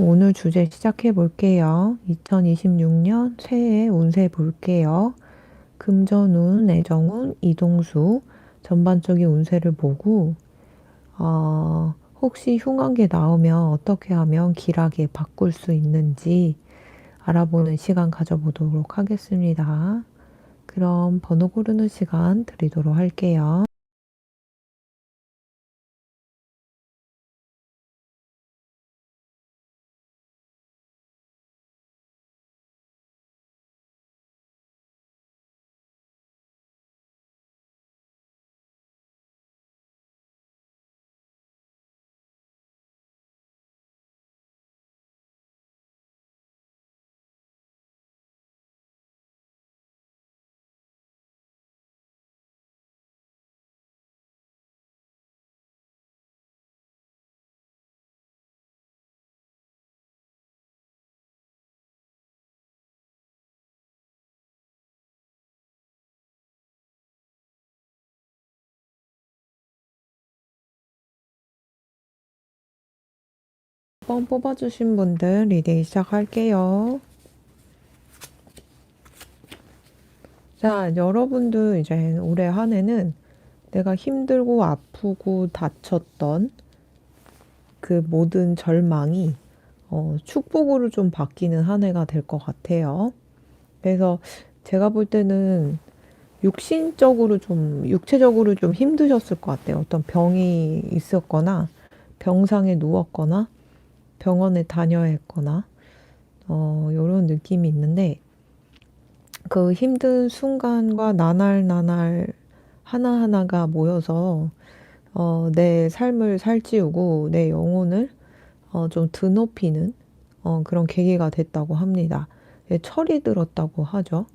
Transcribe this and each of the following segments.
오늘 주제 시작해 볼게요. 2026년 새해 운세 볼게요. 금전운, 애정운, 이동수 전반적인 운세를 보고 혹시 흉한 게 나오면 어떻게 하면 길하게 바꿀 수 있는지 알아보는 시간 가져보도록 하겠습니다. 그럼 번호 고르는 시간 드리도록 할게요. 번 뽑아주신 분들 리딩 시작할게요. 자, 여러분들 이제 올해 한 해는 내가 힘들고 아프고 다쳤던 그 모든 절망이 축복으로 좀 바뀌는 한 해가 될 것 같아요. 그래서 제가 볼 때는 육체적으로 좀 힘드셨을 것 같아요. 어떤 병이 있었거나, 병상에 누웠거나, 병원에 다녀야 했거나, 이런 느낌이 있는데, 그 힘든 순간과 나날 하나하나가 모여서 내 삶을 살찌우고 내 영혼을 좀 드높이는 그런 계기가 됐다고 합니다. 예, 철이 들었다고 하죠.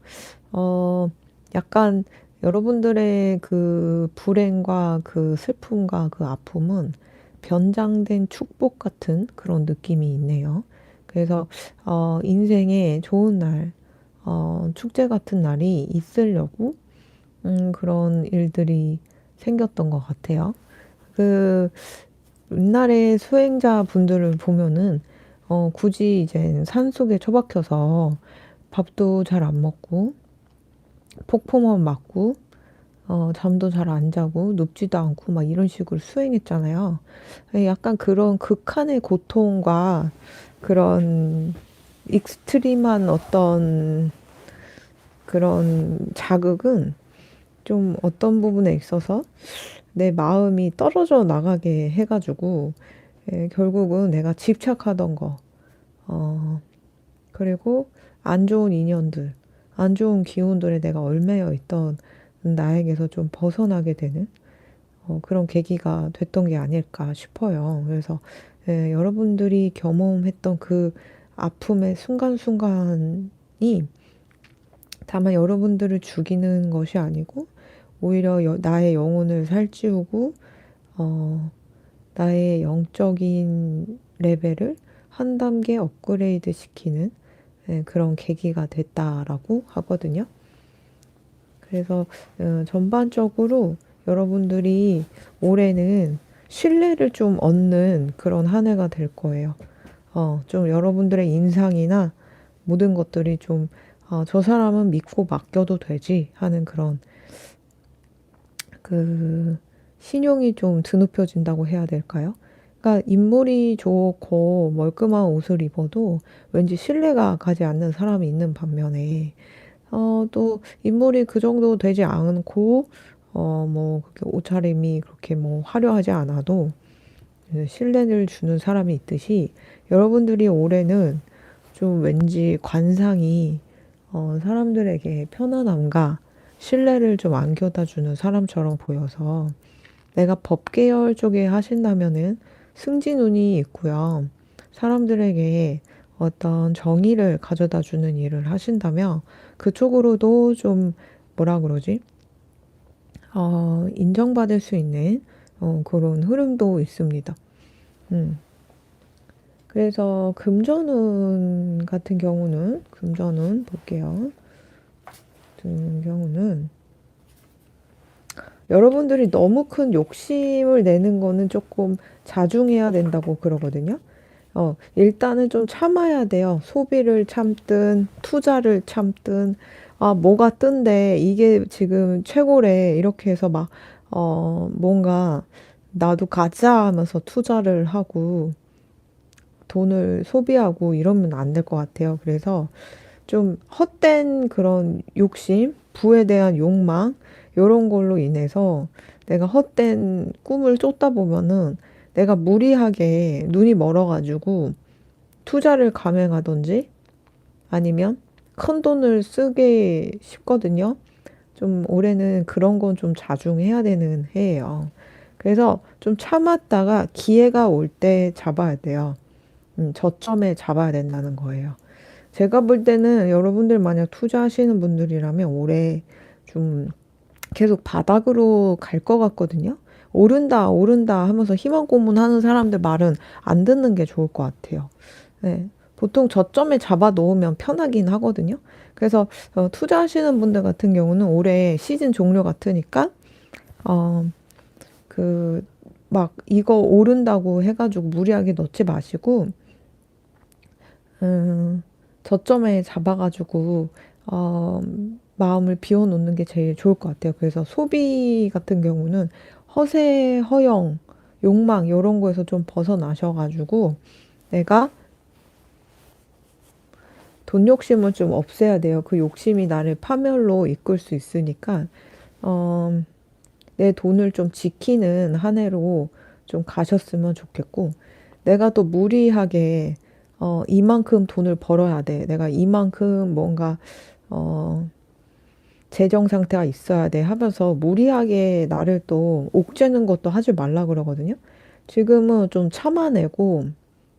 어, 약간 여러분들의 그 불행과 그 슬픔과 그 아픔은 변장된 축복 같은 그런 느낌이 있네요. 그래서 인생에 좋은 날, 축제 같은 날이 있으려고 그런 일들이 생겼던 것 같아요. 그 옛날에 수행자 분들을 보면은 굳이 이제 산속에 처박혀서 밥도 잘 안 먹고 폭포만 맞고 잠도 잘 안 자고 눕지도 않고 막 이런 식으로 수행했잖아요. 약간 그런 극한의 고통과 그런 익스트림한 어떤 그런 자극은 좀 어떤 부분에 있어서 내 마음이 떨어져 나가게 해가지고 결국은 내가 집착하던 거, 어, 그리고 안 좋은 인연들, 안 좋은 기운들에 내가 얽매여 있던 나에게서 좀 벗어나게 되는 그런 계기가 됐던 게 아닐까 싶어요. 그래서 여러분들이 경험했던 그 아픔의 순간순간이 다만 여러분들을 죽이는 것이 아니고 오히려 나의 영혼을 살찌우고 어, 나의 영적인 레벨을 한 단계 업그레이드 시키는 그런 계기가 됐다라고 하거든요. 그래서 전반적으로 여러분들이 올해는 신뢰를 좀 얻는 그런 한 해가 될 거예요. 좀 여러분들의 인상이나 모든 것들이 좀, 저 사람은 믿고 맡겨도 되지 하는 그런 그 신용이 좀 드높여진다고 해야 될까요? 그러니까 인물이 좋고 멀끔한 옷을 입어도 왠지 신뢰가 가지 않는 사람이 있는 반면에 또 인물이 그 정도 되지 않고 뭐 그렇게 옷차림이 그렇게 뭐 화려하지 않아도 신뢰를 주는 사람이 있듯이 여러분들이 올해는 좀 왠지 관상이 사람들에게 편안함과 신뢰를 좀 안겨다 주는 사람처럼 보여서 내가 법 계열 쪽에 하신다면은 승진운이 있고요. 사람들에게 어떤 정의를 가져다 주는 일을 하신다면 그쪽으로도 좀 뭐라 그러지? 인정받을 수 있는 그런 흐름도 있습니다. 음. 그래서 금전운 같은 경우는 금전운 볼게요. 같은 경우는 여러분들이 너무 큰 욕심을 내는 거는 조금 자중해야 된다고 그러거든요. 일단은 좀 참아야 돼요. 소비를 참든, 투자를 참든, 아, 뭐가 뜬데, 이게 지금 최고래. 이렇게 해서 막, 뭔가, 나도 가자 하면서 투자를 하고, 돈을 소비하고 이러면 안 될 것 같아요. 그래서 좀 헛된 그런 욕심, 부에 대한 욕망, 요런 걸로 인해서 내가 헛된 꿈을 쫓다 보면은 내가 무리하게 눈이 멀어가지고 투자를 감행하든지 아니면 큰 돈을 쓰게 싶거든요. 좀 올해는 그런 건 좀 자중해야 되는 해예요. 그래서 좀 참았다가 기회가 올 때 잡아야 돼요. 저점에 잡아야 된다는 거예요. 제가 볼 때는 여러분들 만약 투자하시는 분들이라면 올해 좀 계속 바닥으로 갈 것 같거든요. 오른다, 오른다 하면서 희망 고문하는 사람들 말은 안 듣는 게 좋을 것 같아요. 네. 보통 저점에 잡아 놓으면 편하긴 하거든요. 그래서 투자하시는 분들 같은 경우는 올해 시즌 종료 같으니까 어, 그 막 이거 오른다고 해가지고 무리하게 넣지 마시고 음, 저점에 잡아가지고 어, 마음을 비워놓는 게 제일 좋을 것 같아요. 그래서 소비 같은 경우는 허세, 허영, 욕망 이런 거에서 좀 벗어나셔가지고 내가 돈 욕심을 좀 없애야 돼요. 그 욕심이 나를 파멸로 이끌 수 있으니까 어, 내 돈을 좀 지키는 한 해로 좀 가셨으면 좋겠고 내가 또 무리하게 이만큼 돈을 벌어야 돼. 내가 이만큼 뭔가 어, 재정 상태가 있어야 돼 하면서 무리하게 나를 또 옥죄는 것도 하지 말라 그러거든요. 지금은 좀 참아내고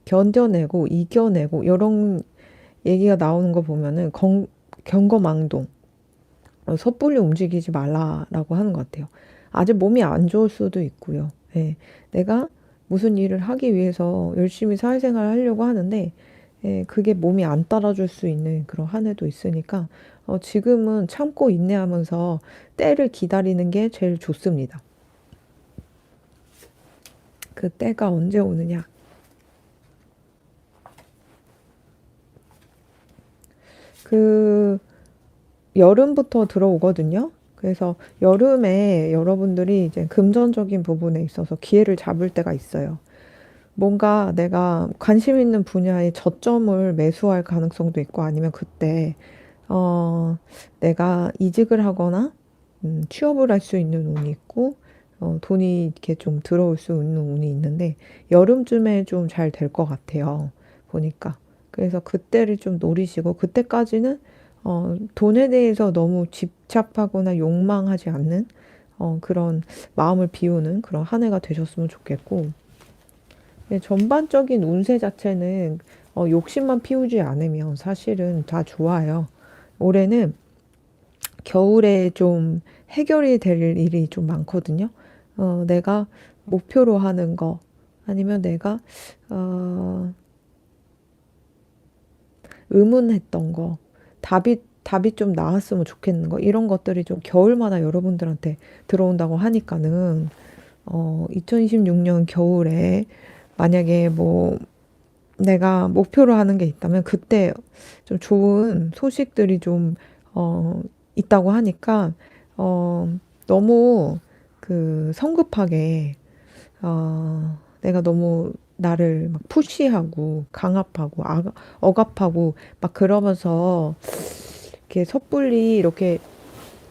견뎌내고 이겨내고 이런 얘기가 나오는 거 보면은 경거망동, 섣불리 움직이지 말라라고 하는 것 같아요. 아직 몸이 안 좋을 수도 있고요. 예, 내가 무슨 일을 하기 위해서 열심히 사회생활을 하려고 하는데 예, 그게 몸이 안 따라줄 수 있는 그런 한 해도 있으니까 지금은 참고 인내하면서 때를 기다리는 게 제일 좋습니다. 그 때가 언제 오느냐? 그 여름부터 들어오거든요. 그래서 여름에 여러분들이 이제 금전적인 부분에 있어서 기회를 잡을 때가 있어요. 뭔가 내가 관심 있는 분야에 저점을 매수할 가능성도 있고 아니면 그때 어, 내가 이직을 하거나 취업을 할 수 있는 운이 있고 돈이 이렇게 좀 들어올 수 있는 운이 있는데 여름쯤에 좀 잘 될 것 같아요. 보니까. 그래서 그때를 좀 노리시고 그때까지는 돈에 대해서 너무 집착하거나 욕망하지 않는 그런 마음을 비우는 그런 한 해가 되셨으면 좋겠고 네, 전반적인 운세 자체는 욕심만 피우지 않으면 사실은 다 좋아요. 올해는 겨울에 좀 해결이 될 일이 좀 많거든요. 내가 목표로 하는 거, 아니면 내가, 어, 의문했던 거, 답이 좀 나왔으면 좋겠는 거, 이런 것들이 좀 겨울마다 여러분들한테 들어온다고 하니까는, 2026년 겨울에 만약에 뭐 내가 목표로 하는 게 있다면 그때 좀 좋은 소식들이 좀, 있다고 하니까, 너무 그 성급하게, 내가 너무 나를 막 푸시하고 강압하고 억압하고 막 그러면서 이렇게 섣불리 이렇게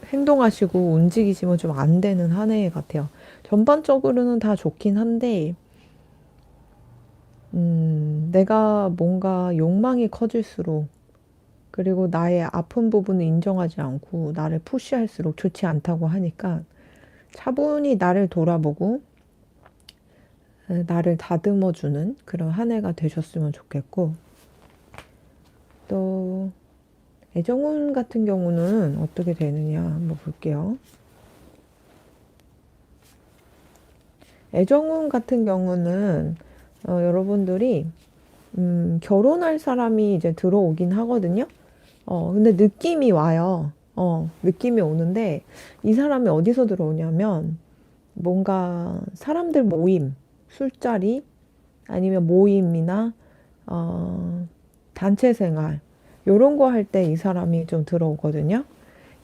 행동하시고 움직이시면 좀 안 되는 한 해 같아요. 전반적으로는 다 좋긴 한데, 내가 뭔가 욕망이 커질수록 그리고 나의 아픈 부분을 인정하지 않고 나를 푸시할수록 좋지 않다고 하니까 차분히 나를 돌아보고 나를 다듬어주는 그런 한 해가 되셨으면 좋겠고 또 애정운 같은 경우는 어떻게 되느냐 한번 볼게요. 애정운 같은 경우는 여러분들이 결혼할 사람이 이제 들어오긴 하거든요. 근데 느낌이 와요. 느낌이 오는데 이 사람이 어디서 들어오냐면 뭔가 사람들 모임, 술자리 아니면 모임이나 단체 생활, 요런 거 할 때 이 사람이 좀 들어오거든요.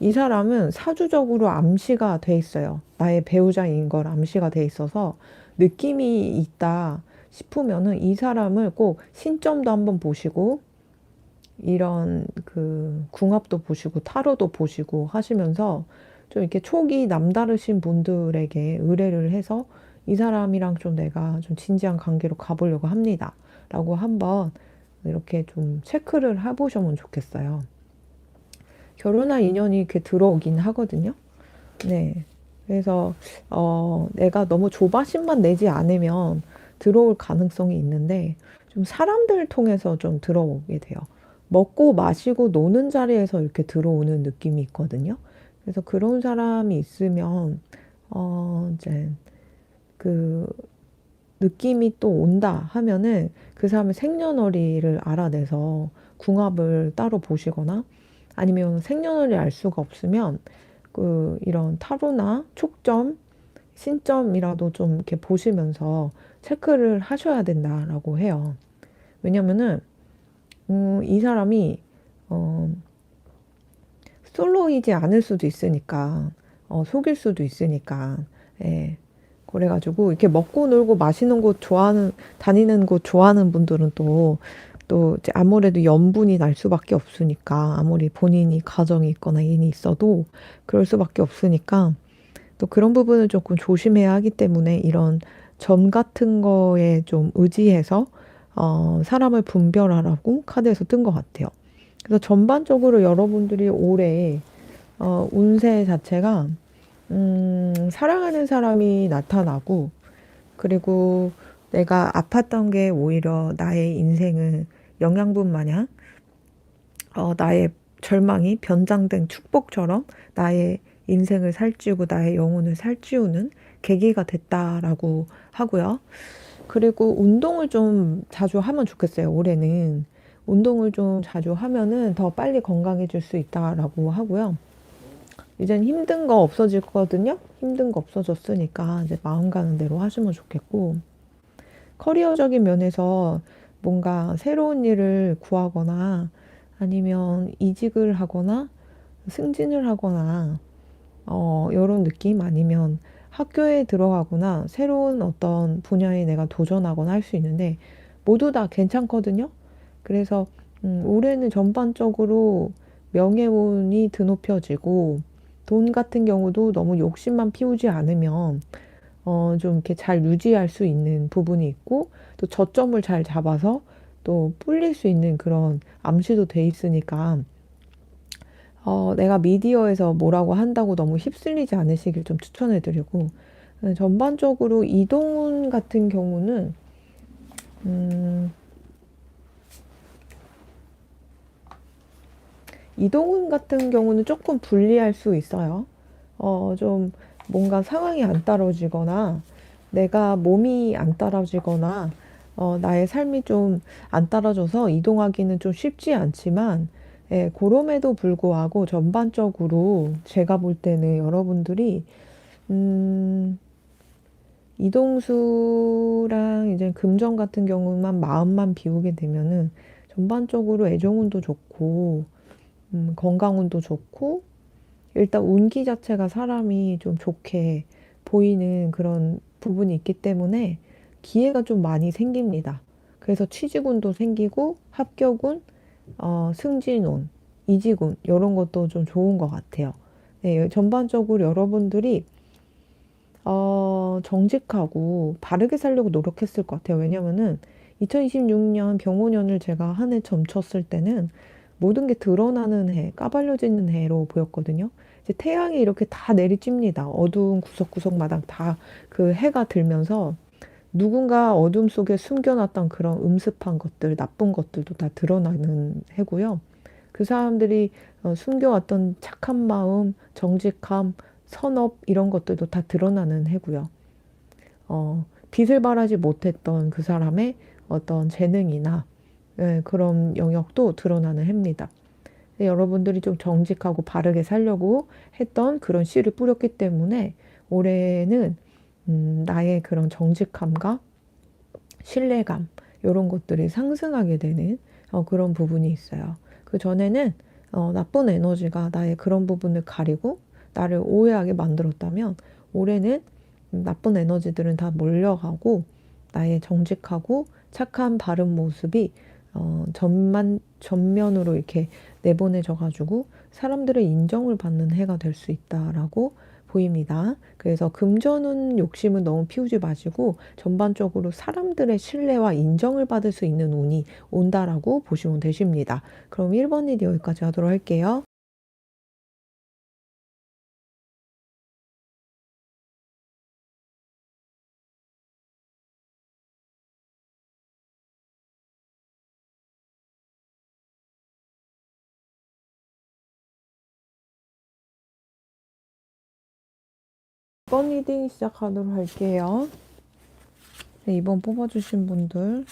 이 사람은 사주적으로 암시가 돼 있어요. 나의 배우자인 걸 암시가 돼 있어서 느낌이 있다 싶으면은 이 사람을 꼭 신점도 한번 보시고 이런 그 궁합도 보시고 타로도 보시고 하시면서 좀 이렇게 촉이 남다르신 분들에게 의뢰를 해서 이 사람이랑 좀 내가 좀 진지한 관계로 가보려고 합니다. 라고 한번 이렇게 좀 체크를 해보시면 좋겠어요. 결혼할 인연이 이렇게 들어오긴 하거든요. 네. 그래서, 내가 너무 조바심만 내지 않으면 들어올 가능성이 있는데, 좀 사람들 통해서 좀 들어오게 돼요. 먹고 마시고 노는 자리에서 이렇게 들어오는 느낌이 있거든요. 그래서 그런 사람이 있으면, 이제 그 느낌이 또 온다 하면은 그 사람의 생년월일을 알아내서 궁합을 따로 보시거나 아니면 생년월일 알 수가 없으면 그 이런 타로나 촉점, 신점이라도 좀 이렇게 보시면서 체크를 하셔야 된다라고 해요. 왜냐면은 이 사람이 어, 솔로이지 않을 수도 있으니까 속일 수도 있으니까 예. 그래가지고 이렇게 먹고 놀고 마시는 곳 좋아하는 다니는 곳 좋아하는 분들은 또 이제 아무래도 연분이 날 수밖에 없으니까 아무리 본인이 가정이 있거나 애인이 있어도 그럴 수밖에 없으니까 또 그런 부분을 조금 조심해야 하기 때문에 이런 점 같은 거에 좀 의지해서 사람을 분별하라고 카드에서 뜬 것 같아요. 그래서 전반적으로 여러분들이 올해 운세 자체가 사랑하는 사람이 나타나고 그리고 내가 아팠던 게 오히려 나의 인생을 영양분 마냥 나의 절망이 변장된 축복처럼 나의 인생을 살찌우고 나의 영혼을 살찌우는 계기가 됐다라고 하고요. 그리고 운동을 좀 자주 하면 좋겠어요. 올해는 운동을 좀 자주 하면은 더 빨리 건강해질 수 있다라고 하고요. 이젠 힘든 거 없어질 거거든요. 힘든 거 없어졌으니까 이제 마음 가는 대로 하시면 좋겠고 커리어적인 면에서 뭔가 새로운 일을 구하거나 아니면 이직을 하거나 승진을 하거나 이런 느낌 아니면 학교에 들어가거나 새로운 어떤 분야에 내가 도전하거나 할 수 있는데 모두 다 괜찮거든요. 그래서 올해는 전반적으로 명예운이 드높여지고 돈 같은 경우도 너무 욕심만 피우지 않으면 좀 이렇게 잘 유지할 수 있는 부분이 있고 또 저점을 잘 잡아서 또 불릴 수 있는 그런 암시도 돼 있으니까 내가 미디어에서 뭐라고 한다고 너무 휩쓸리지 않으시길 좀 추천해 드리고 전반적으로 이동훈 같은 경우는 음, 이동훈 같은 경우는 조금 불리할 수 있어요. 좀 뭔가 상황이 안 따라지거나 내가 몸이 안 따라지거나 나의 삶이 좀 안 따라줘서 이동하기는 좀 쉽지 않지만 예, 그럼에도 불구하고 전반적으로 제가 볼 때는 여러분들이 음, 이동수랑 이제 금전 같은 경우만 마음만 비우게 되면은 전반적으로 애정운도 좋고 건강운도 좋고 일단 운기 자체가 사람이 좀 좋게 보이는 그런 부분이 있기 때문에 기회가 좀 많이 생깁니다. 그래서 취직운도 생기고 합격운, 승진운, 이직운 이런 것도 좀 좋은 것 같아요. 네, 전반적으로 여러분들이 정직하고 바르게 살려고 노력했을 것 같아요. 왜냐면은 2026년 병오년을 제가 한 해 점쳤을 때는 모든 게 드러나는 해, 까발려지는 해로 보였거든요. 이제 태양이 이렇게 다 내리쬐니다. 어두운 구석구석마다 다 그 해가 들면서 누군가 어둠 속에 숨겨놨던 그런 음습한 것들, 나쁜 것들도 다 드러나는 해고요. 그 사람들이 숨겨왔던 착한 마음, 정직함, 선업 이런 것들도 다 드러나는 해고요. 빛을 발하지 못했던 그 사람의 어떤 재능이나 예, 그런 영역도 드러나는 해입니다. 여러분들이 좀 정직하고 바르게 살려고 했던 그런 씨를 뿌렸기 때문에 올해는 나의 그런 정직함과 신뢰감 이런 것들이 상승하게 되는 그런 부분이 있어요. 그 전에는 나쁜 에너지가 나의 그런 부분을 가리고 나를 오해하게 만들었다면 올해는 나쁜 에너지들은 다 몰려가고 나의 정직하고 착한 바른 모습이 전면으로 이렇게 내보내져 가지고 사람들의 인정을 받는 해가 될 수 있다라고 보입니다. 그래서 금전운 욕심은 너무 피우지 마시고 전반적으로 사람들의 신뢰와 인정을 받을 수 있는 운이 온다라고 보시면 되십니다. 그럼 1번 리드 여기까지 하도록 할게요. 이번 리딩 시작하도록 할게요. 네, 2번 뽑아주신 분들.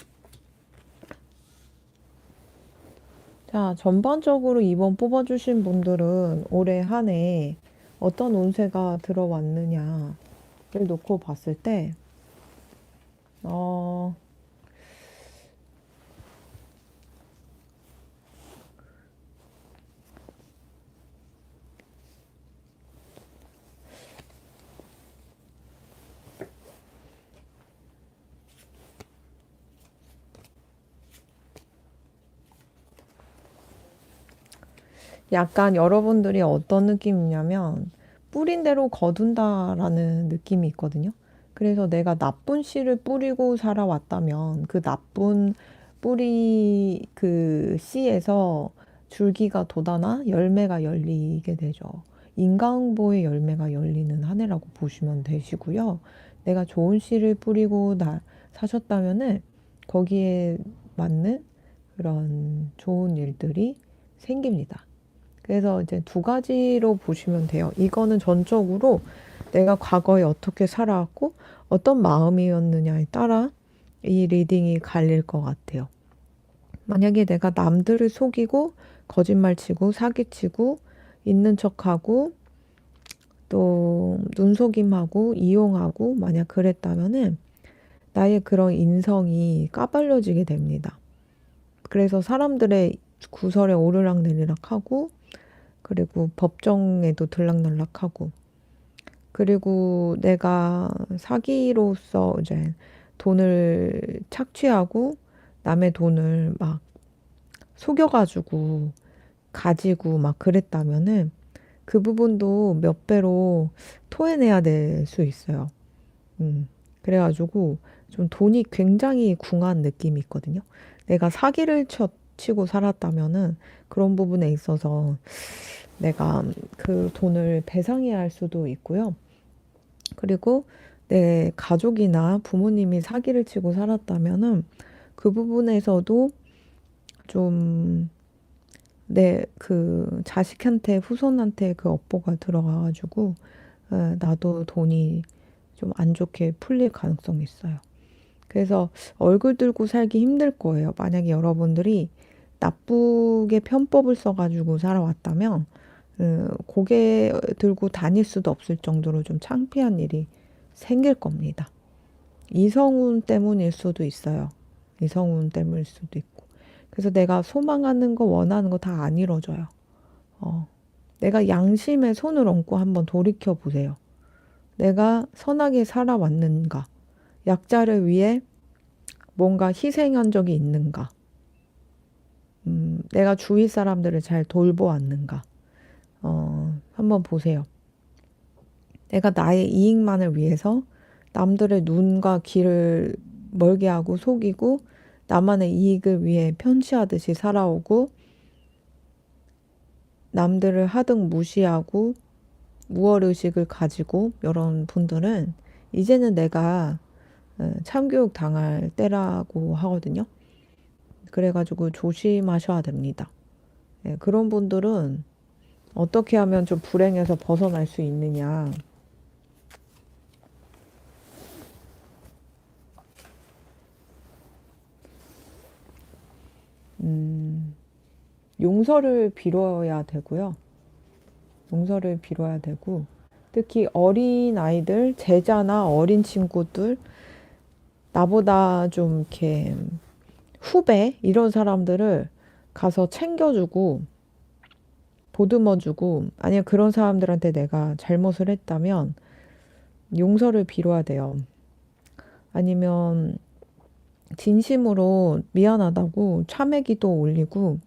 자, 전반적으로 2번 뽑아주신 분들은 올해 한 해 어떤 운세가 들어왔느냐를 놓고 봤을 때, 어, 약간 여러분들이 어떤 느낌이냐면 뿌린 대로 거둔다라는 느낌이 있거든요. 그래서 내가 나쁜 씨를 뿌리고 살아왔다면 그 나쁜 뿌리 그 씨에서 줄기가 돋아나 열매가 열리게 되죠. 인과응보의 열매가 열리는 한 해라고 보시면 되시고요. 내가 좋은 씨를 뿌리고 사셨다면은 거기에 맞는 그런 좋은 일들이 생깁니다. 그래서 이제 두 가지로 보시면 돼요. 이거는 전적으로 내가 과거에 어떻게 살아왔고 어떤 마음이었느냐에 따라 이 리딩이 갈릴 것 같아요. 만약에 내가 남들을 속이고 거짓말치고 사기치고 있는 척하고 또 눈속임하고 이용하고 만약 그랬다면은 나의 그런 인성이 까발려지게 됩니다. 그래서 사람들의 구설에 오르락내리락 하고 그리고 법정에도 들락날락하고 그리고 내가 사기로서 이제 돈을 착취하고 남의 돈을 막 속여가지고 가지고 막 그랬다면은 그 부분도 몇 배로 토해내야 될 수 있어요. 그래가지고 좀 돈이 굉장히 궁한 느낌이 있거든요. 내가 사기를 치고 살았다면은 그런 부분에 있어서 내가 그 돈을 배상해야 할 수도 있고요. 그리고 내 가족이나 부모님이 사기를 치고 살았다면은 그 부분에서도 좀 내 그 자식한테 후손한테 그 업보가 들어가가지고 나도 돈이 좀 안 좋게 풀릴 가능성이 있어요. 그래서 얼굴 들고 살기 힘들 거예요. 만약에 여러분들이 나쁘게 편법을 써가지고 살아왔다면 고개 들고 다닐 수도 없을 정도로 좀 창피한 일이 생길 겁니다. 이성운 때문일 수도 있어요. 이성운 때문일 수도 있고. 그래서 내가 소망하는 거, 원하는 거 다 안 이루어져요. 어, 내가 양심에 손을 얹고 한번 돌이켜 보세요. 내가 선하게 살아왔는가? 약자를 위해 뭔가 희생한 적이 있는가? 내가 주위 사람들을 잘 돌보았는가? 한번 보세요. 내가 나의 이익만을 위해서 남들의 눈과 귀를 멀게 하고 속이고 나만의 이익을 위해 편취하듯이 살아오고 남들을 하등 무시하고 무얼의식을 가지고 이런 분들은 이제는 내가 참교육 당할 때라고 하거든요. 그래가지고 조심하셔야 됩니다. 예, 그런 분들은 어떻게 하면 좀 불행에서 벗어날 수 있느냐. 용서를 빌어야 되고요. 용서를 빌어야 되고, 특히 어린 아이들, 제자나 어린 친구들, 나보다 좀 이렇게 후배 이런 사람들을 가서 챙겨주고 보듬어주고, 아니면 그런 사람들한테 내가 잘못을 했다면 용서를 빌어야 돼요. 아니면 진심으로 미안하다고 참회기도 올리고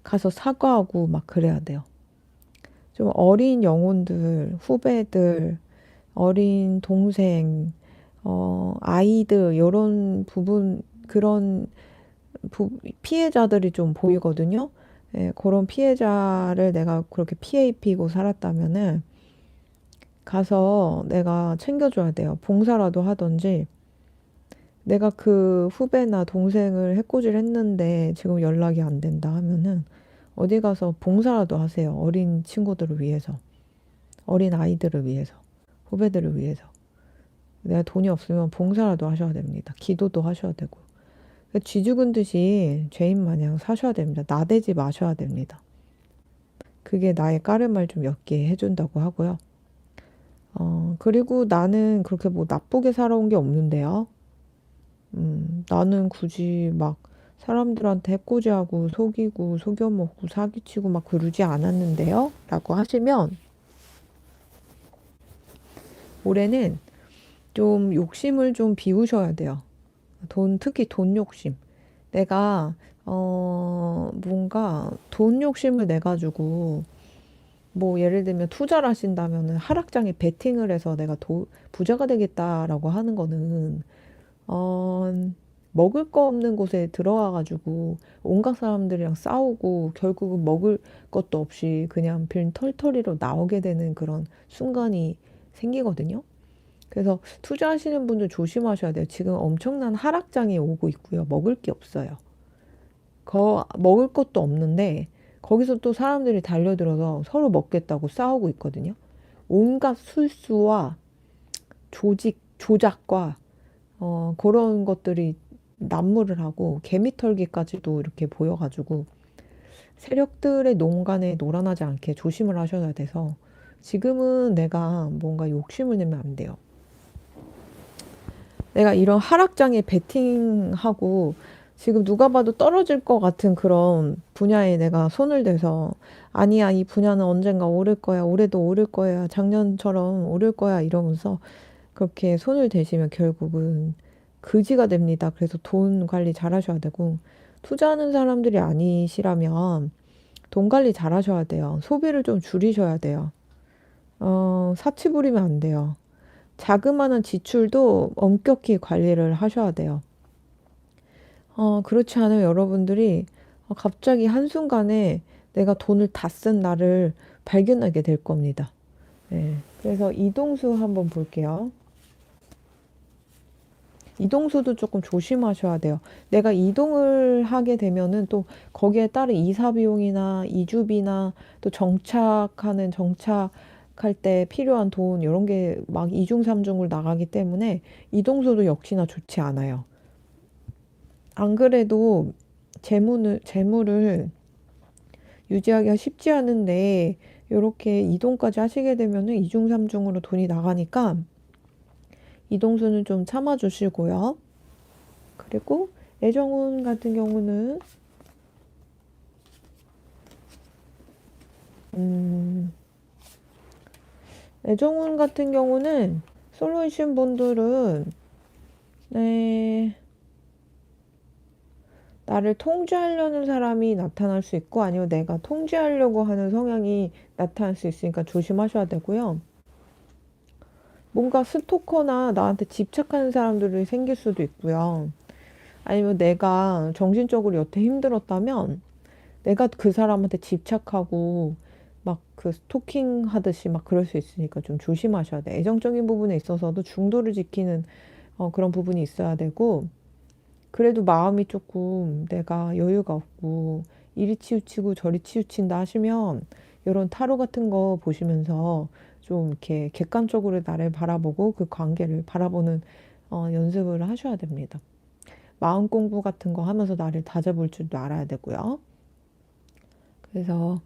가서 사과하고 막 그래야 돼요. 좀 어린 영혼들, 후배들, 어린 동생, 아이들, 이런 부분, 그런 피해자들이 좀 보이거든요. 예, 그런 피해자를 내가 그렇게 피해 입히고 살았다면은 가서 내가 챙겨줘야 돼요. 봉사라도 하든지, 내가 그 후배나 동생을 해코지를 했는데 지금 연락이 안 된다 하면은 어디 가서 봉사라도 하세요. 어린 친구들을 위해서, 어린 아이들을 위해서, 후배들을 위해서. 내가 돈이 없으면 봉사라도 하셔야 됩니다. 기도도 하셔야 되고. 쥐 죽은 듯이 죄인 마냥 사셔야 됩니다. 나대지 마셔야 됩니다. 그게 나의 까르마를 좀 옅게 해준다고 하고요. 그리고 나는 그렇게 뭐 나쁘게 살아온 게 없는데요. 나는 굳이 막 사람들한테 해코지하고 속이고 속여먹고 사기치고 막 그러지 않았는데요. 라고 하시면 올해는 좀 욕심을 좀 비우셔야 돼요. 특히 돈 욕심. 내가, 뭔가 돈 욕심을 내가지고, 뭐 예를 들면 투자를 하신다면은 하락장에 베팅을 해서 내가 부자가 되겠다라고 하는 거는, 어, 먹을 거 없는 곳에 들어와가지고 온갖 사람들이랑 싸우고 결국은 먹을 것도 없이 그냥 빈 털터리로 나오게 되는 그런 순간이 생기거든요. 그래서 투자하시는 분들 조심하셔야 돼요. 지금 엄청난 하락장이 오고 있고요. 먹을 게 없어요. 먹을 것도 없는데 거기서 또 사람들이 달려들어서 서로 먹겠다고 싸우고 있거든요. 온갖 술수와 조작과 그런 것들이 난무를 하고 개미털기까지도 이렇게 보여가지고 세력들의 농간에 놀아나지 않게 조심을 하셔야 돼서 지금은 내가 뭔가 욕심을 내면 안 돼요. 내가 이런 하락장에 베팅하고 지금 누가 봐도 떨어질 것 같은 그런 분야에 내가 손을 대서 아니야, 이 분야는 언젠가 오를 거야, 올해도 오를 거야, 작년처럼 오를 거야 이러면서 그렇게 손을 대시면 결국은 그지가 됩니다. 그래서 돈 관리 잘 하셔야 되고 투자하는 사람들이 아니시라면 돈 관리 잘 하셔야 돼요. 소비를 좀 줄이셔야 돼요. 사치 부리면 안 돼요. 자그마한 지출도 엄격히 관리를 하셔야 돼요. 그렇지 않으면 여러분들이 갑자기 한순간에 내가 돈을 다 쓴 나를 발견하게 될 겁니다. 네. 그래서 이동수 한번 볼게요. 이동수도 조금 조심하셔야 돼요. 내가 이동을 하게 되면은 또 거기에 따른 이사 비용이나 이주비나 또 정착할 때 필요한 돈 이런 게 막 이중삼중을 나가기 때문에 이동수도 역시나 좋지 않아요. 안 그래도 재물을 유지하기가 쉽지 않은데 이렇게 이동까지 하시게 되면은 이중삼중으로 돈이 나가니까 이동수는 좀 참아주시고요. 그리고 애정운 같은 경우는 음, 애정운 같은 경우는 솔로이신 분들은 네, 나를 통제하려는 사람이 나타날 수 있고 아니면 내가 통제하려고 하는 성향이 나타날 수 있으니까 조심하셔야 되고요. 뭔가 스토커나 나한테 집착하는 사람들이 생길 수도 있고요. 아니면 내가 정신적으로 여태 힘들었다면 내가 그 사람한테 집착하고 막 그 스토킹 하듯이 막 그럴 수 있으니까 좀 조심하셔야 돼. 애정적인 부분에 있어서도 중도를 지키는 그런 부분이 있어야 되고 그래도 마음이 조금 내가 여유가 없고 이리 치우치고 저리 치우친다 하시면 이런 타로 같은 거 보시면서 좀 이렇게 객관적으로 나를 바라보고 그 관계를 바라보는 연습을 하셔야 됩니다. 마음 공부 같은 거 하면서 나를 다잡을 줄도 알아야 되고요. 그래서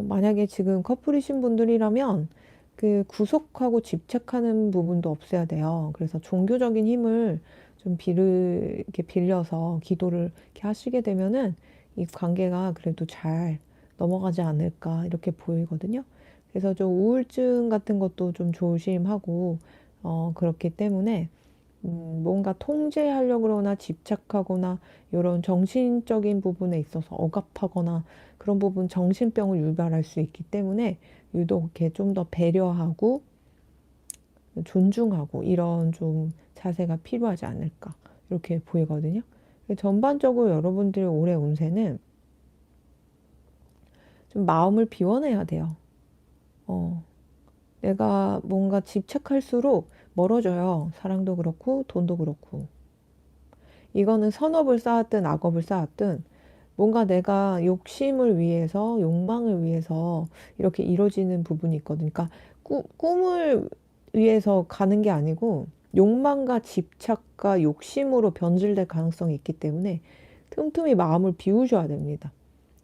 만약에 지금 커플이신 분들이라면 그 구속하고 집착하는 부분도 없애야 돼요. 그래서 종교적인 힘을 좀 이렇게 빌려서 기도를 이렇게 하시게 되면은 이 관계가 그래도 잘 넘어가지 않을까 이렇게 보이거든요. 그래서 좀 우울증 같은 것도 좀 조심하고 그렇기 때문에 뭔가 통제하려고 그러나 집착하거나 이런 정신적인 부분에 있어서 억압하거나 그런 부분 정신병을 유발할 수 있기 때문에 유독 이렇게 좀 더 배려하고 존중하고 이런 좀 자세가 필요하지 않을까 이렇게 보이거든요. 전반적으로 여러분들의 올해 운세는 좀 마음을 비워내야 돼요. 어, 내가 뭔가 집착할수록 멀어져요. 사랑도 그렇고 돈도 그렇고. 이거는 선업을 쌓았든 악업을 쌓았든 뭔가 내가 욕심을 위해서 욕망을 위해서 이렇게 이루어지는 부분이 있거든요. 그러니까 꿈을 위해서 가는 게 아니고 욕망과 집착과 욕심으로 변질될 가능성이 있기 때문에 틈틈이 마음을 비우셔야 됩니다.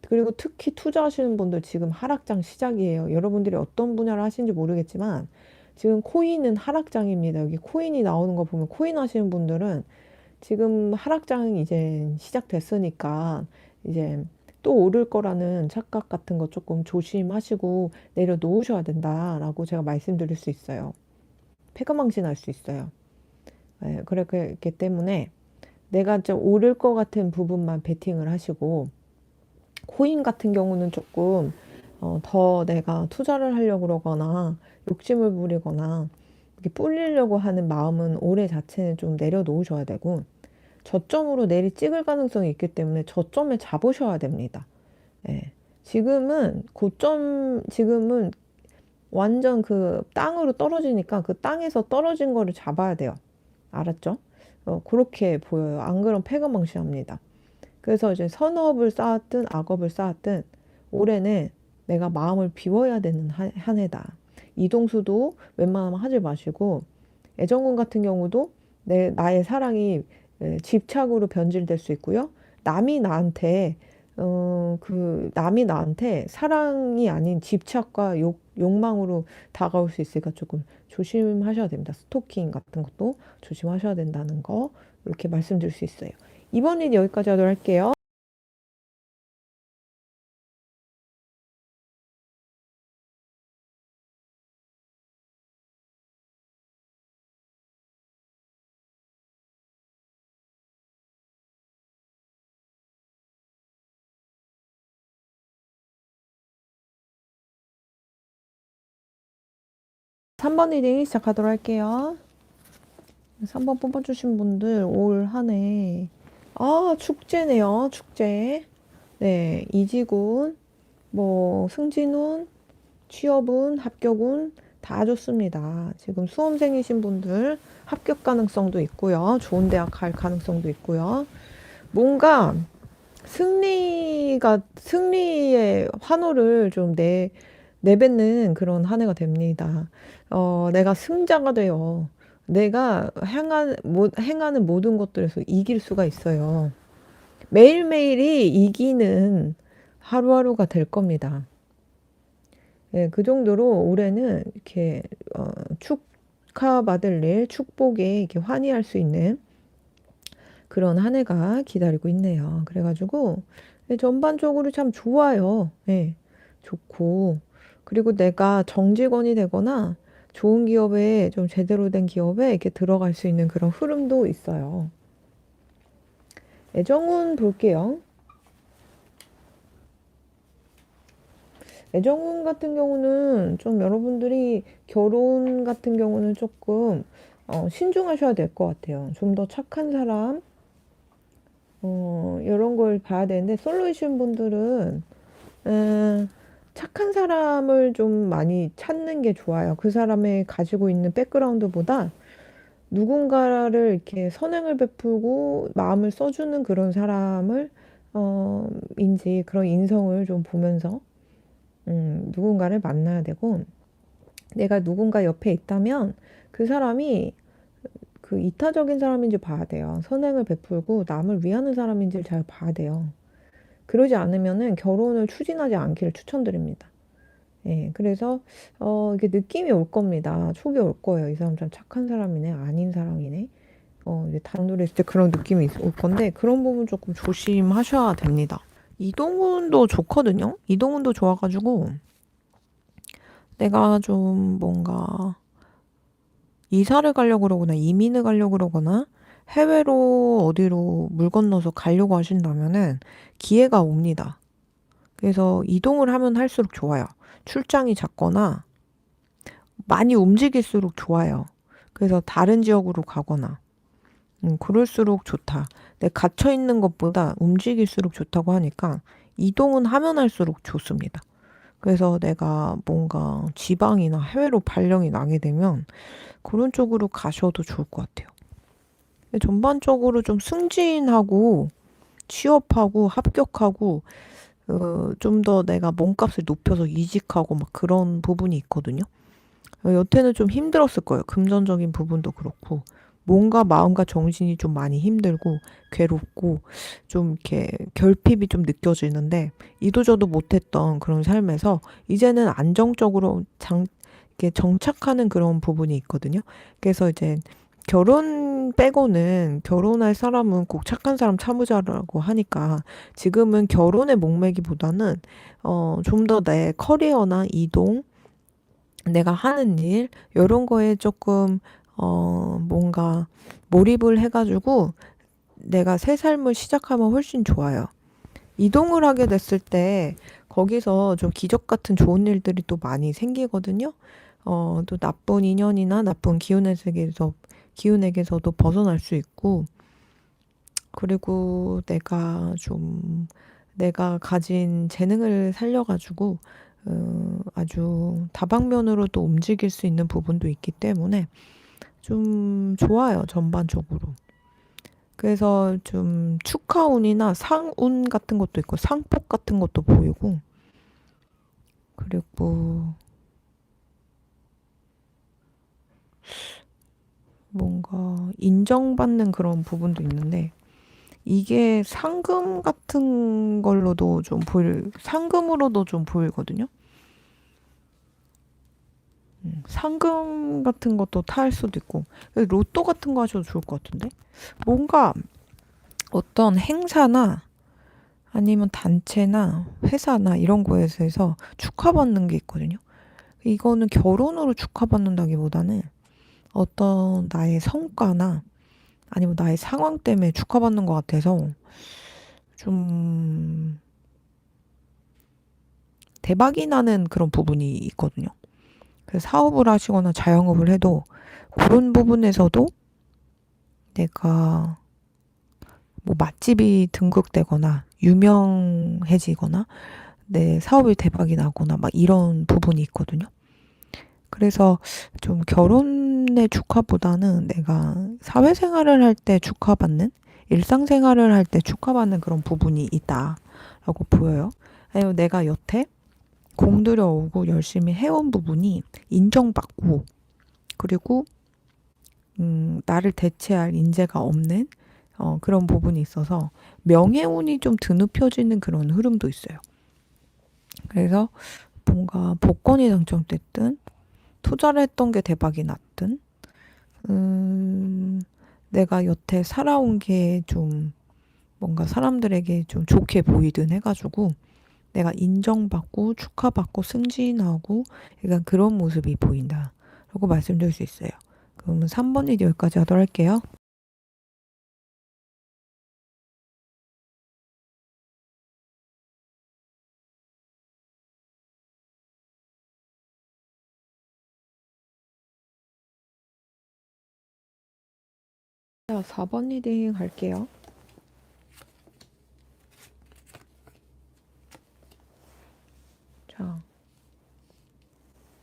그리고 특히 투자하시는 분들 지금 하락장 시작이에요. 여러분들이 어떤 분야를 하시는지 모르겠지만 지금 코인은 하락장입니다. 여기 코인이 나오는 거 보면 코인 하시는 분들은 지금 하락장이 이제 시작됐으니까 이제 또 오를 거라는 착각 같은 거 조금 조심하시고 내려놓으셔야 된다라고 제가 말씀드릴 수 있어요. 패거망신할 수 있어요. 예, 그렇기 때문에 내가 좀 오를 것 같은 부분만 베팅을 하시고 코인 같은 경우는 조금 더 내가 투자를 하려고 그러거나 욕심을 부리거나 이렇게 불리려고 하는 마음은 올해 자체는 좀 내려놓으셔야 되고 저점으로 내리 찍을 가능성이 있기 때문에 저점에 잡으셔야 됩니다. 예. 지금은 완전 그 땅으로 떨어지니까 그 땅에서 떨어진 거를 잡아야 돼요. 알았죠? 그렇게 보여요. 안 그럼 패거망신합니다. 그래서 이제 선업을 쌓았든 악업을 쌓았든 올해는 내가 마음을 비워야 되는 한 해다. 이동수도 웬만하면 하지 마시고 애정운 같은 경우도 나의 사랑이 집착으로 변질될 수 있고요. 남이 나한테 남이 나한테 사랑이 아닌 집착과 욕망으로 다가올 수 있으니까 조금 조심하셔야 됩니다. 스토킹 같은 것도 조심하셔야 된다는 거 이렇게 말씀드릴 수 있어요. 이번 일 여기까지 하도록 할게요. 3번 리딩 시작하도록 할게요. 3번 뽑아주신 분들 올 한 해, 축제네요. 축제. 네, 이지군, 뭐, 승진운, 취업운, 합격운 다 좋습니다. 지금 수험생이신 분들 합격 가능성도 있고요. 좋은 대학 갈 가능성도 있고요. 뭔가 승리의 환호를 좀 내뱉는 그런 한 해가 됩니다. 내가 승자가 돼요. 내가 행하는 모든 것들에서 이길 수가 있어요. 매일매일이 이기는 하루하루가 될 겁니다. 예, 그 정도로 올해는 이렇게 축하받을 일, 축복에 이렇게 환희할 수 있는 그런 한 해가 기다리고 있네요. 그래가지고 전반적으로 참 좋아요. 예, 좋고 그리고 내가 정직원이 되거나 좋은 기업에 좀 제대로 된 기업에 이렇게 들어갈 수 있는 그런 흐름도 있어요. 애정운 볼게요. 애정운 같은 경우는 좀 여러분들이 결혼 같은 경우는 조금 신중하셔야 될 것 같아요. 좀 더 착한 사람, 이런 걸 봐야 되는데 솔로이신 분들은 착한 사람을 좀 많이 찾는 게 좋아요. 그 사람의 가지고 있는 백그라운드보다 누군가를 이렇게 선행을 베풀고 마음을 써주는 그런 사람을 인지 그런 인성을 좀 보면서 누군가를 만나야 되고 내가 누군가 옆에 있다면 그 사람이 그 이타적인 사람인지 봐야 돼요. 선행을 베풀고 남을 위하는 사람인지를 잘 봐야 돼요. 그러지 않으면은 결혼을 추진하지 않기를 추천드립니다. 예, 그래서 이게 느낌이 올 겁니다. 촉이 올 거예요. 이 사람 참 착한 사람이네, 아닌 사람이네. 이제 단둘이 있을 때 그런 느낌이 올 건데 그런 부분 조금 조심하셔야 됩니다. 이동훈도 좋거든요. 이동훈도 좋아가지고 내가 좀 뭔가 이사를 가려고 그러거나 이민을 가려고 그러거나 해외로 어디로 물 건너서 가려고 하신다면은 기회가 옵니다. 그래서 이동을 하면 할수록 좋아요. 출장이 잦거나 많이 움직일수록 좋아요. 그래서 다른 지역으로 가거나 그럴수록 좋다. 내가 갇혀 있는 것보다 움직일수록 좋다고 하니까 이동은 하면 할수록 좋습니다. 그래서 내가 뭔가 지방이나 해외로 발령이 나게 되면 그런 쪽으로 가셔도 좋을 것 같아요. 전반적으로 좀 승진하고 취업하고 합격하고 좀 더 내가 몸값을 높여서 이직하고 막 그런 부분이 있거든요. 여태는 좀 힘들었을 거예요. 금전적인 부분도 그렇고 몸과 마음과 정신이 좀 많이 힘들고 괴롭고 좀 이렇게 결핍이 좀 느껴지는데 이도저도 못했던 그런 삶에서 이제는 안정적으로 이렇게 정착하는 그런 부분이 있거든요. 그래서 이제 결혼 빼고는 결혼할 사람은 꼭 착한 사람 참으자라고 하니까 지금은 결혼에 목매기보다는 좀 더 내 커리어나 이동 내가 하는 일, 요런 거에 조금, 뭔가 몰입을 해가지고 내가 새 삶을 시작하면 훨씬 좋아요. 이동을 하게 됐을 때 거기서 좀 기적 같은 좋은 일들이 또 많이 생기거든요. 또 나쁜 인연이나 나쁜 기운에게서도 벗어날 수 있고, 그리고 내가 가진 재능을 살려가지고, 아주 다방면으로 또 움직일 수 있는 부분도 있기 때문에 좀 좋아요, 전반적으로. 그래서 좀 축하운이나 상운 같은 것도 있고, 상복 같은 것도 보이고, 그리고 뭔가 인정받는 그런 부분도 있는데, 이게 상금 같은 걸로도 상금으로도 좀 보이거든요. 상금 같은 것도 탈 수도 있고, 로또 같은 거 하셔도 좋을 것 같은데? 뭔가 어떤 행사나 아니면 단체나 회사나 이런 거에서 축하받는 게 있거든요. 이거는 결혼으로 축하받는다기보다는 어떤 나의 성과나 아니면 나의 상황 때문에 축하받는 것 같아서 좀 대박이 나는 그런 부분이 있거든요. 그래서 사업을 하시거나 자영업을 해도 그런 부분에서도 내가 뭐 맛집이 등극되거나 유명해지거나 내 사업이 대박이 나거나 막 이런 부분이 있거든요. 그래서 좀 결혼의 축하보다는 내가 사회생활을 할 때 축하받는, 일상생활을 할 때 축하받는 그런 부분이 있다라고 보여요. 아니면 내가 여태 공들여오고 열심히 해온 부분이 인정받고, 그리고 나를 대체할 인재가 없는 그런 부분이 있어서 명예운이 좀 드높여지는 그런 흐름도 있어요. 그래서 뭔가 복권이 당첨됐든 투자를 했던 게 대박이 났든 내가 여태 살아온 게 좀 뭔가 사람들에게 좀 좋게 보이든 해가지고 내가 인정받고 축하받고 승진하고 약간 그런 모습이 보인다 라고 말씀드릴 수 있어요. 그러면 3번이 여기까지 하도록 할게요. 자, 4번 리딩 갈게요. 자,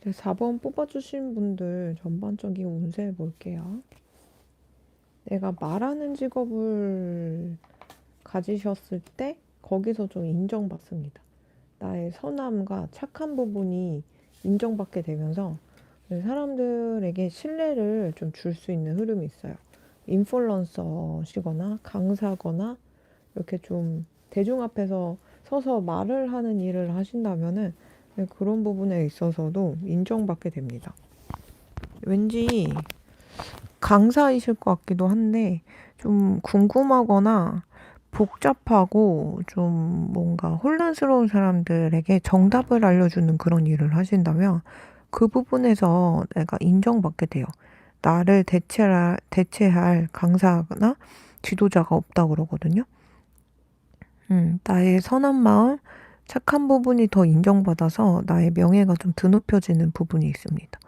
이제 4번 뽑아주신 분들 전반적인 운세 볼게요. 내가 말하는 직업을 가지셨을 때 거기서 좀 인정받습니다. 나의 선함과 착한 부분이 인정받게 되면서 사람들에게 신뢰를 좀 줄 수 있는 흐름이 있어요. 인플루언서시거나 강사거나 이렇게 좀 대중 앞에서 서서 말을 하는 일을 하신다면은 그런 부분에 있어서도 인정받게 됩니다. 왠지 강사이실 것 같기도 한데 좀 궁금하거나 복잡하고 좀 뭔가 혼란스러운 사람들에게 정답을 알려주는 그런 일을 하신다면 그 부분에서 내가 인정받게 돼요. 나를 대체할 강사나 지도자가 없다 그러거든요. 나의 선한 마음, 착한 부분이 더 인정받아서 나의 명예가 좀 드높여지는 부분이 있습니다.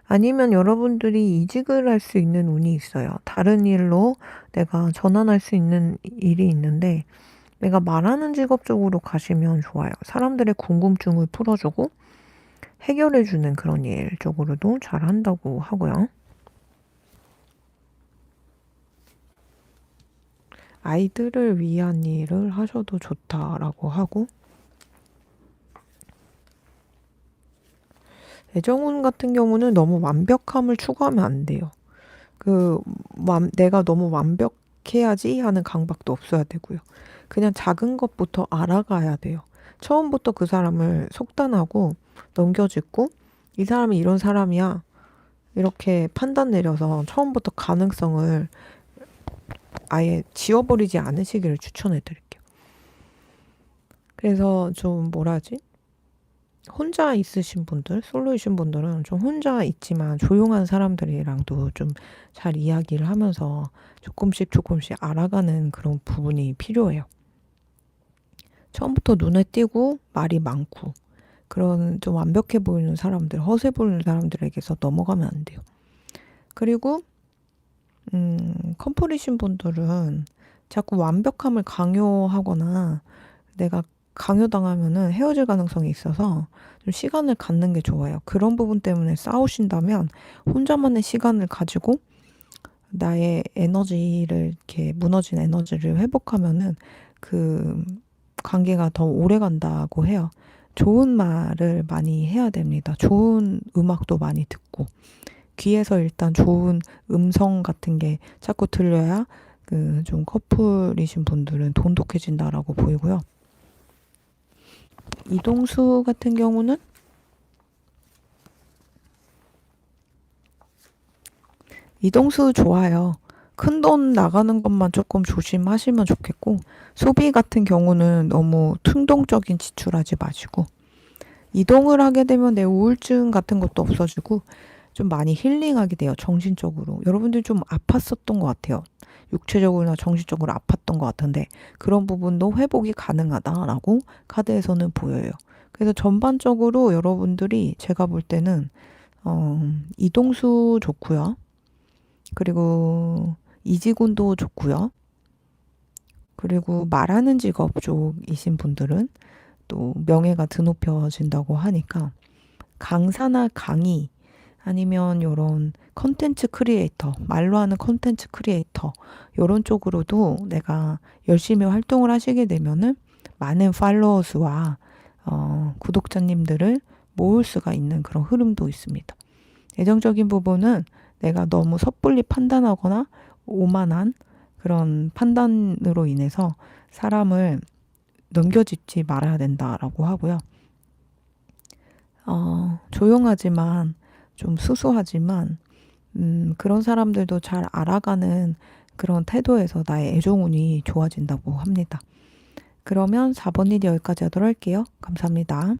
아니면 여러분들이 이직을 할 수 있는 운이 있어요. 다른 일로 내가 전환할 수 있는 일이 있는데 내가 말하는 직업 쪽으로 가시면 좋아요. 사람들의 궁금증을 풀어주고 해결해주는 그런 일 쪽으로도 잘 한다고 하고요. 아이들을 위한 일을 하셔도 좋다라고 하고, 애정운 같은 경우는 너무 완벽함을 추구하면 안 돼요. 내가 너무 완벽해야지 하는 강박도 없어야 되고요. 그냥 작은 것부터 알아가야 돼요. 처음부터 그 사람을 속단하고 넘겨짚고, 이 사람이 이런 사람이야. 이렇게 판단 내려서 처음부터 가능성을 아예 지워버리지 않으시기를 추천해 드릴게요. 그래서 좀 뭐라 하지? 혼자 있으신 분들, 솔로이신 분들은 좀 혼자 있지만 조용한 사람들이랑도 좀 잘 이야기를 하면서 조금씩 알아가는 그런 부분이 필요해요. 처음부터 눈에 띄고 말이 많고 그런 좀 완벽해 보이는 사람들, 허세 보이는 사람들에게서 넘어가면 안 돼요. 그리고 컴플이신 분들은 자꾸 완벽함을 강요하거나 내가 강요당하면은 헤어질 가능성이 있어서 좀 시간을 갖는 게 좋아요. 그런 부분 때문에 싸우신다면 혼자만의 시간을 가지고 나의 에너지를 이렇게 무너진 에너지를 회복하면은 그 관계가 더 오래 간다고 해요. 좋은 말을 많이 해야 됩니다. 좋은 음악도 많이 듣고 귀에서 일단 좋은 음성 같은 게 자꾸 들려야 그 좀 커플이신 분들은 돈독해진다라고 보이고요. 이동수 같은 경우는 이동수 좋아요. 큰돈 나가는 것만 조금 조심하시면 좋겠고, 소비 같은 경우는 너무 충동적인 지출하지 마시고, 이동을 하게 되면 내 우울증 같은 것도 없어지고, 좀 많이 힐링하게 돼요, 정신적으로. 여러분들 좀 아팠었던 것 같아요. 육체적으로나 정신적으로 아팠던 것 같은데, 그런 부분도 회복이 가능하다라고 카드에서는 보여요. 그래서 전반적으로 여러분들이 제가 볼 때는, 이동수 좋고요. 그리고 이지군도 좋고요. 그리고 말하는 직업 쪽이신 분들은 또 명예가 드높여진다고 하니까 강사나 강의 아니면 요런 컨텐츠 크리에이터, 말로 하는 컨텐츠 크리에이터 요런 쪽으로도 내가 열심히 활동을 하시게 되면은 많은 팔로워 수와 구독자님들을 모을 수가 있는 그런 흐름도 있습니다. 예정적인 부분은 내가 너무 섣불리 판단하거나 오만한 그런 판단으로 인해서 사람을 넘겨짚지 말아야 된다라고 하고요. 조용하지만 좀 수수하지만 그런 사람들도 잘 알아가는 그런 태도에서 나의 애정운이 좋아진다고 합니다. 그러면 4번 일이 여기까지 하도록 할게요. 감사합니다.